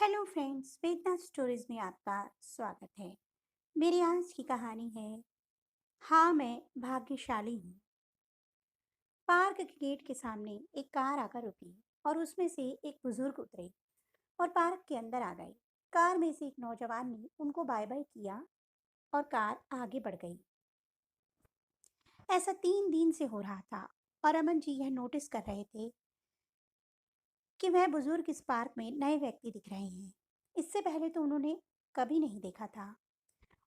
Hello friends, वेदना stories में आपका स्वागत है। मेरी आज की कहानी है हाँ मैं भाग्यशाली हूँ। पार्क के गेट के सामने एक कार आकर रुकी और उसमें से एक बुजुर्ग उतरे और पार्क के अंदर आ गए। कार में से एक नौजवान ने उनको बाय बाय किया और कार आगे बढ़ गई। ऐसा 3 दिन से हो रहा था और अमन जी यह नोटिस कर रहे थे कि वह बुजुर्ग इस पार्क में नए व्यक्ति दिख रहे हैं। इससे पहले तो उन्होंने कभी नहीं देखा था।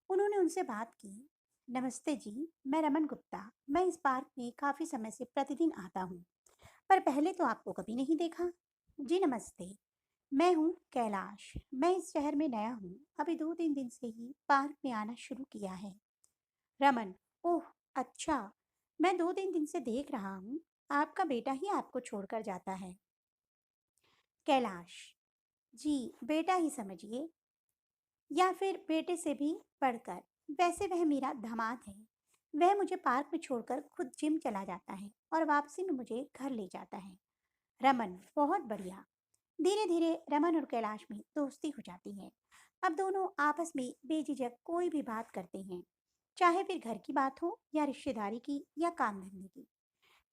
उन्होंने उनसे बात की। नमस्ते जी, मैं रमन गुप्ता। मैं इस पार्क में काफी समय से प्रतिदिन आता हूँ, पर पहले तो आपको कभी नहीं देखा। जी नमस्ते, मैं हूँ कैलाश। मैं इस शहर में नया हूँ, अभी 2-3 दिन से ही पार्क में आना शुरू किया है। रमन, ओह अच्छा, मैं 2-3 दिन से देख रहा हूँ आपका बेटा ही आपको छोड़कर जाता है। कैलाश, जी बेटा ही समझिए, या फिर बेटे से भी बढ़कर। वैसे वह मेरा दामाद है। वह मुझे पार्क में छोड़कर खुद जिम चला जाता है और वापसी में मुझे घर ले जाता है। रमन, बहुत बढ़िया। धीरे धीरे रमन और कैलाश में दोस्ती हो जाती है। अब दोनों आपस में बेझिझक कोई भी बात करते हैं, चाहे फिर घर की बात हो या रिश्तेदारी की या काम धंधे की।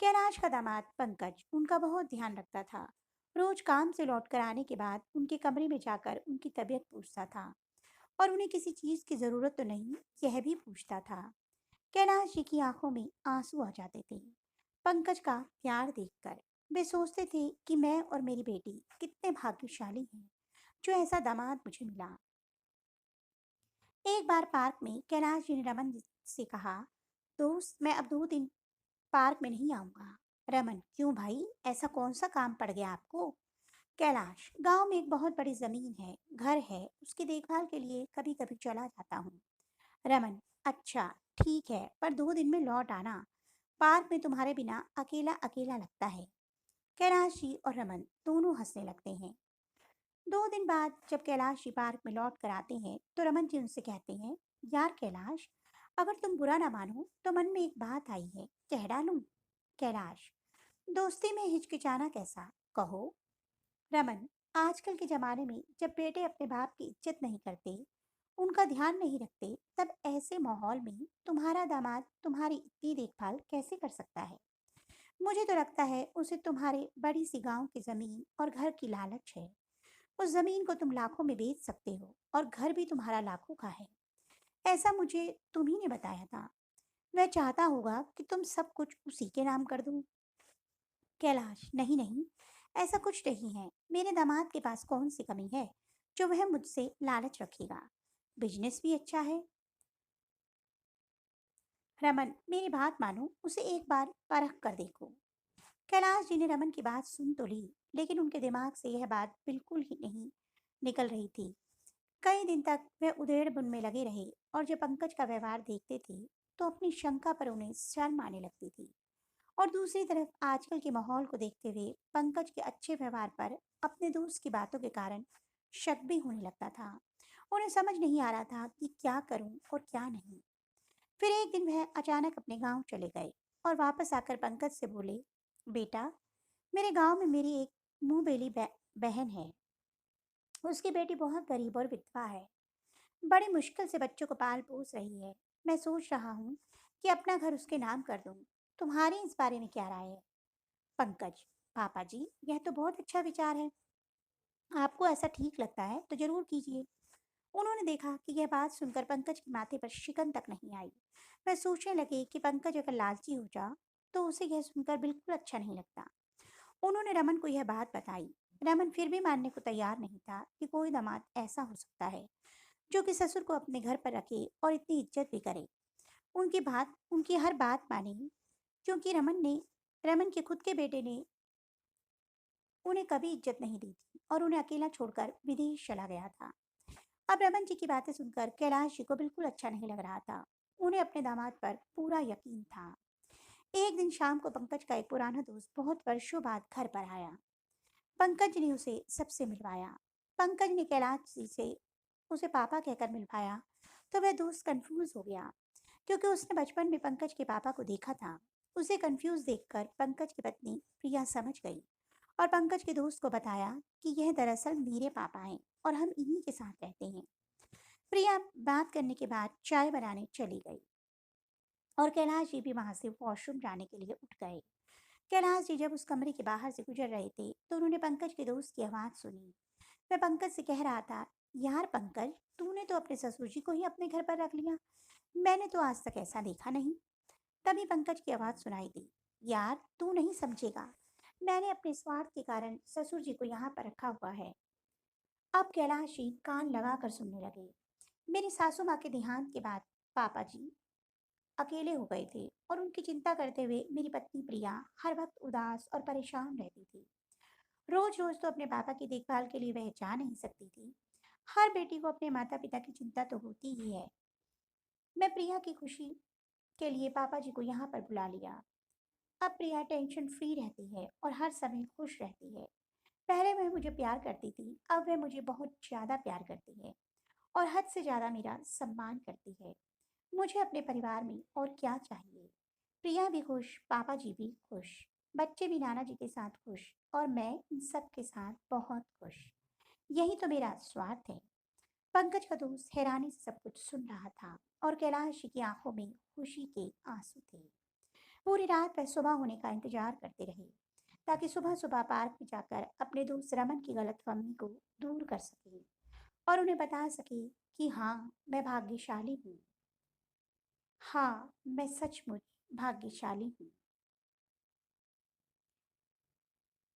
कैलाश का दामाद पंकज उनका बहुत ध्यान रखता था। रोज काम से लौटकर आने के बाद उनके कमरे में जाकर उनकी तबीयत पूछता था और उन्हें किसी चीज की जरूरत तो नहीं, यह भी पूछता था। कैलाश जी की आंखों में आंसू आ जाते थे पंकज का प्यार देखकर। वे सोचते थे कि मैं और मेरी बेटी कितने भाग्यशाली हैं जो ऐसा दामाद मुझे मिला। एक बार पार्क में कैलाश जी ने रमन से कहा, दोस्त मैं अब 2 दिन पार्क में नहीं आऊंगा। रमन, क्यों भाई, ऐसा कौन सा काम पड़ गया आपको? कैलाश, गांव में एक बहुत बड़ी जमीन है, घर है, उसकी देखभाल के लिए कभी कभी चला जाता हूँ। रमन, अच्छा ठीक है, पर 2 दिन में लौट आना। पार्क में तुम्हारे बिना अकेला अकेला लगता है। कैलाश जी और रमन दोनों हंसने लगते हैं। 2 दिन बाद जब कैलाश जी पार्क में लौट कर आते हैं तो रमन जी उनसे कहते हैं, यार कैलाश, अगर तुम बुरा ना मानो तो मन में एक बात आई है, कह डालूं? कैलाश, दोस्ती में हिचकिचाना कैसा, कहो। रमन, आजकल के जमाने में जब बेटे अपने बाप की इज्जत नहीं करते, उनका ध्यान नहीं रखते, तब ऐसे माहौल में तुम्हारा दामाद तुम्हारी इतनी देखभाल कैसे कर सकता है? मुझे तो लगता है उसे तुम्हारे बड़ी सी गांव की जमीन और घर की लालच है। उस जमीन को तुम लाखों में बेच सकते हो और घर भी तुम्हारा लाखों का है। ऐसा मुझे तुम्ही ने बताया था। वह चाहता होगा कि तुम सब कुछ उसी के नाम कर दो। कैलाश, नहीं नहीं, ऐसा कुछ नहीं है। मेरे दामाद के पास कौन सी कमी है जो वह मुझसे लालच रखेगा? बिजनेस भी अच्छा है। रमन, मेरी बात मानो, उसे एक बार परख कर देखो। कैलाश जी ने रमन की बात सुन तो ली, लेकिन उनके दिमाग से यह बात बिल्कुल ही नहीं निकल रही थी। कई दिन तक वे उधेड़ बुन में लगे रहे और जब पंकज का व्यवहार देखते थे तो अपनी शंका पर उन्हें शर्म आने लगती थी। और दूसरी तरफ आजकल के माहौल को देखते हुए पंकज के अच्छे व्यवहार पर अपने दोस्त की बातों के कारण शक भी होने लगता था। उन्हें समझ नहीं आ रहा था कि क्या करूं और क्या नहीं। फिर एक दिन वह अचानक अपने गांव चले गए और वापस आकर पंकज से बोले, बेटा, मेरे गांव में मेरी एक मुंह बेली बहन है। उसकी बेटी बहुत गरीब और विधवा है। बड़ी मुश्किल से बच्चों को पाल पोस रही है। मैं सोच रहा हूँ कि अपना घर उसके नाम कर दूँ। तुम्हारी इस बारे में क्या राय है? पंकज, पापा जी, यह तो बहुत अच्छा विचार है। आपको ऐसा ठीक लगता है तो जरूर कीजिए। उन्होंने देखा कि यह बात सुनकर पंकज के माथे पर शिकन तक नहीं आई। वह सोचने लगे कि पंकज अगर लालची हो जा तो उसे यह सुनकर बिल्कुल अच्छा नहीं लगता। उन्होंने रमन को यह बात बताई। रमन फिर भी मानने को तैयार नहीं था कि कोई दामाद ऐसा हो सकता है जो कि ससुर को अपने घर पर रखे और इतनी इज्जत भी करे, उनकी हर बात माने, क्योंकि रमन के खुद के बेटे ने उन्हें कभी इज्जत नहीं दी थी और उन्हें अकेला छोड़कर विदेश चला गया था। अब रमन जी की बातें सुनकर कैलाश जी को बिल्कुल अच्छा नहीं लग रहा था। उन्हें अपने दामाद पर पूरा यकीन था। एक दिन शाम को पंकज का एक पुराना दोस्त बहुत वर्षों बाद घर पर आया। पंकज ने उसे सबसे मिलवाया। पंकज ने कैलाश जी से उसे पापा कहकर मिलवाया तो वह दोस्त कंफ्यूज हो गया, क्योंकि उसने बचपन में पंकज के पापा को देखा था। उसे कंफ्यूज देखकर पंकज की पत्नी प्रिया समझ गई और पंकज के दोस्त को बताया कि यह दरअसल मेरे पापा हैं और हम इन्हीं के साथ रहते हैं। प्रिया बात करने के बाद चाय बनाने चली गई और कैलाश जी भी वहां से वॉशरूम जाने के लिए उठ गए। कैलाश जी जब उस कमरे के बाहर से गुजर रहे थे तो उन्होंने पंकज के दोस्त की आवाज़ सुनी। वह पंकज से कह रहा था, यार पंकज, तूने तो अपने ससुर जी को ही अपने घर पर रख लिया। मैंने तो आज तक ऐसा देखा नहीं। तभी पंकज की आवाज़ सुनाई दी, यार तू नहीं समझेगा, मैंने अपने स्वार्थ के कारण ससुर जी को यहाँ पर रखा हुआ है। अब कैलाश जी कान लगा कर सुनने लगे। मेरी सासू माँ के देहांत के बाद पापा जी अकेले हो गए थे और उनकी चिंता करते हुए मेरी पत्नी प्रिया हर वक्त उदास और परेशान रहती थी। रोज रोज तो अपने पापा की देखभाल के लिए वह जा नहीं सकती थी। हर बेटी को अपने माता पिता की चिंता तो होती ही है। मैं प्रिया की खुशी के लिए पापा जी को यहाँ पर बुला लिया। अब प्रिया टेंशन फ्री रहती है और हर समय खुश रहती है। पहले वह मुझे प्यार करती थी, अब वह मुझे बहुत ज्यादा प्यार करती है और हद से ज्यादा मेरा सम्मान करती है। मुझे अपने परिवार में और क्या चाहिए। प्रिया भी खुश, पापा जी भी खुश, बच्चे भी नाना जी के साथ खुश और मैं इन सब के साथ बहुत खुश। यही तो मेरा स्वार्थ है। पंकज का दोस्त हैरानी से सब कुछ सुन रहा था और कैलाश जी की आंखों में खुशी के आंसू थे। पूरी रात वह सुबह होने का इंतजार करते रहे ताकि सुबह सुबह पार्क में जाकर अपने दोस्त रमन की गलतफहमी को दूर कर सके और उन्हें बता सके कि हाँ, मैं भाग्यशाली हूँ। हाँ, मैं सचमुच भाग्यशाली हूँ।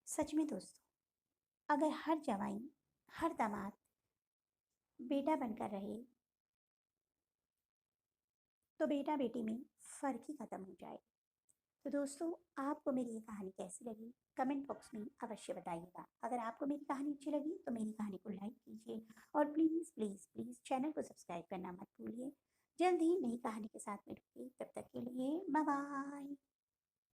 सच में दोस्तों, अगर हर जवाई, हर दामाद बेटा बनकर रहे तो बेटा बेटी में फर्क ही खत्म हो जाए। तो दोस्तों, आपको मेरी ये कहानी कैसी लगी कमेंट बॉक्स में अवश्य बताइएगा। अगर आपको मेरी कहानी अच्छी लगी तो मेरी कहानी को लाइक कीजिए और प्लीज़ प्लीज़ प्लीज़ चैनल को सब्सक्राइब करना मत भूलिए। जल्द ही नई कहानी के साथ मिलूंगी, तब तक के लिए बाय बाय।